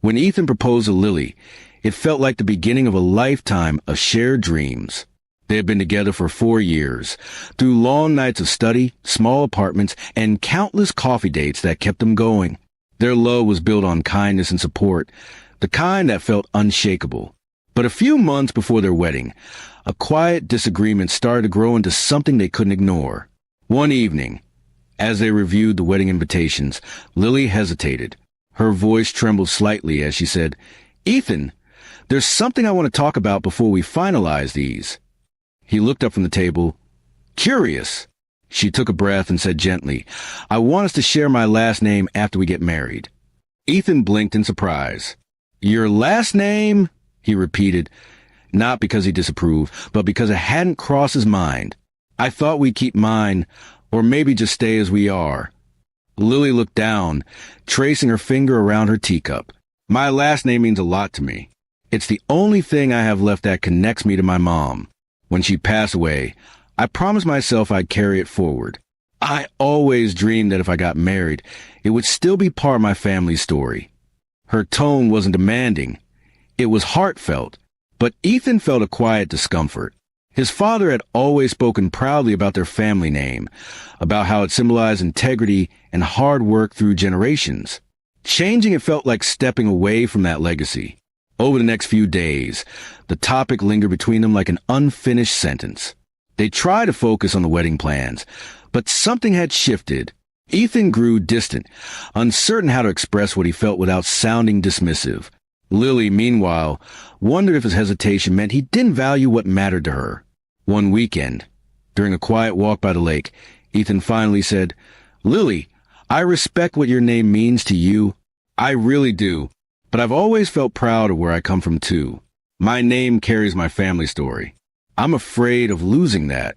When Ethan proposed to Lily, it felt like the beginning of a lifetime of shared dreams. They had been together for 4 years, through long nights of study, small apartments, and countless coffee dates that kept them going. Their love was built on kindness and support, the kind that felt unshakable. But a few months before their wedding, a quiet disagreement started to grow into something they couldn't ignore. One evening, as they reviewed the wedding invitations, Lily hesitated. Her voice trembled slightly as she said, "Ethan, there's something I want to talk about before we finalize these." He looked up from the table. "Curious." She took a breath and said gently, "I want us to share my last name after we get married." Ethan blinked in surprise. "Your last name?" he repeated, not because he disapproved, but because it hadn't crossed his mind. "I thought we'd keep mine, or maybe just stay as we are." Lily looked down, tracing her finger around her teacup. "My last name means a lot to me. It's the only thing I have left that connects me to my mom. When she passed away, I promised myself I'd carry it forward. I always dreamed that if I got married, it would still be part of my family's story." Her tone wasn't demanding. It was heartfelt, but Ethan felt a quiet discomfort. His father had always spoken proudly about their family name, about how it symbolized integrity and hard work through generations. Changing it felt like stepping away from that legacy. Over the next few days, the topic lingered between them like an unfinished sentence. They tried to focus on the wedding plans, but something had shifted. Ethan grew distant, uncertain how to express what he felt without sounding dismissive. Lily, meanwhile, wondered if his hesitation meant he didn't value what mattered to her. One weekend, during a quiet walk by the lake, Ethan finally said, "Lily, I respect what your name means to you. I really do. But I've always felt proud of where I come from, too. My name carries my family story. I'm afraid of losing that."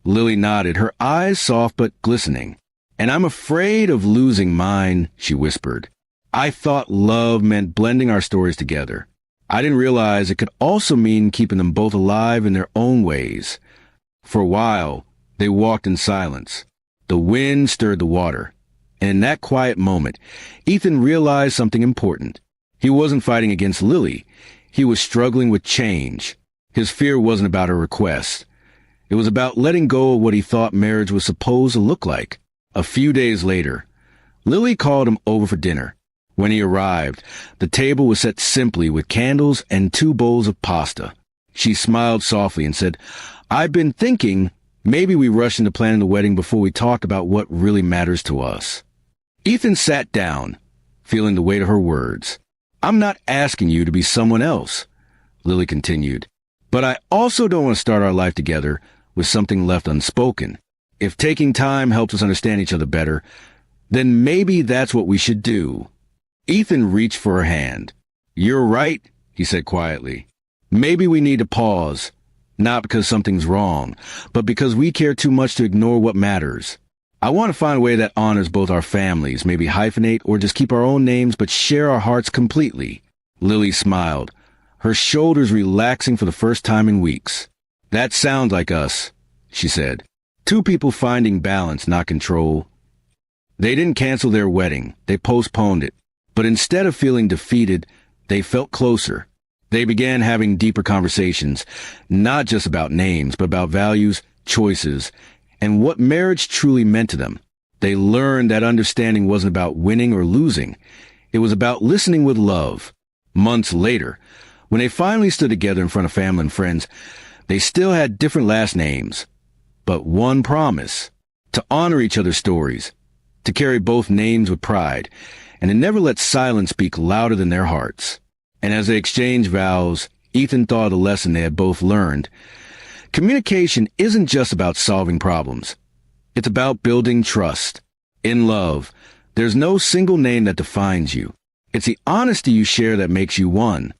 Lily nodded, her eyes soft but glistening. "And I'm afraid of losing mine," she whispered. "I thought love meant blending our stories together. I didn't realize it could also mean keeping them both alive in their own ways." For a while, they walked in silence. The wind stirred the water, and in that quiet moment, Ethan realized something important. He wasn't fighting against Lily. He was struggling with change. His fear wasn't about her request. It was about letting go of what he thought marriage was supposed to look like. A few days later, Lily called him over for dinner. When he arrived, the table was set simply with candles and 2 bowls of pasta. She smiled softly and said, "I've been thinking maybe we rush into planning the wedding before we talk about what really matters to us." Ethan sat down, feeling the weight of her words. "I'm not asking you to be someone else," Lily continued, "but I also don't want to start our life together with something left unspoken. If taking time helps us understand each other better, then maybe that's what we should do." Ethan reached for her hand. "You're right," he said quietly. "Maybe we need to pause, not because something's wrong, but because we care too much to ignore what matters. I want to find a way that honors both our families, maybe hyphenate or just keep our own names but share our hearts completely." Lily smiled, her shoulders relaxing for the first time in weeks. "That sounds like us," she said. "Two people finding balance, not control." They didn't cancel their wedding. They postponed it. But instead of feeling defeated, they felt closer. They began having deeper conversations, not just about names, but about values, choices, and what marriage truly meant to them. They learned that understanding wasn't about winning or losing. It was about listening with love. Months later, when they finally stood together in front of family and friends, they still had different last names. But one promise: to honor each other's stories, to carry both names with pride, and to never let silence speak louder than their hearts. And as they exchanged vows, Ethan thought of the lesson they had both learned. Communication isn't just about solving problems. It's about building trust. In love, there's no single name that defines you. It's the honesty you share that makes you one.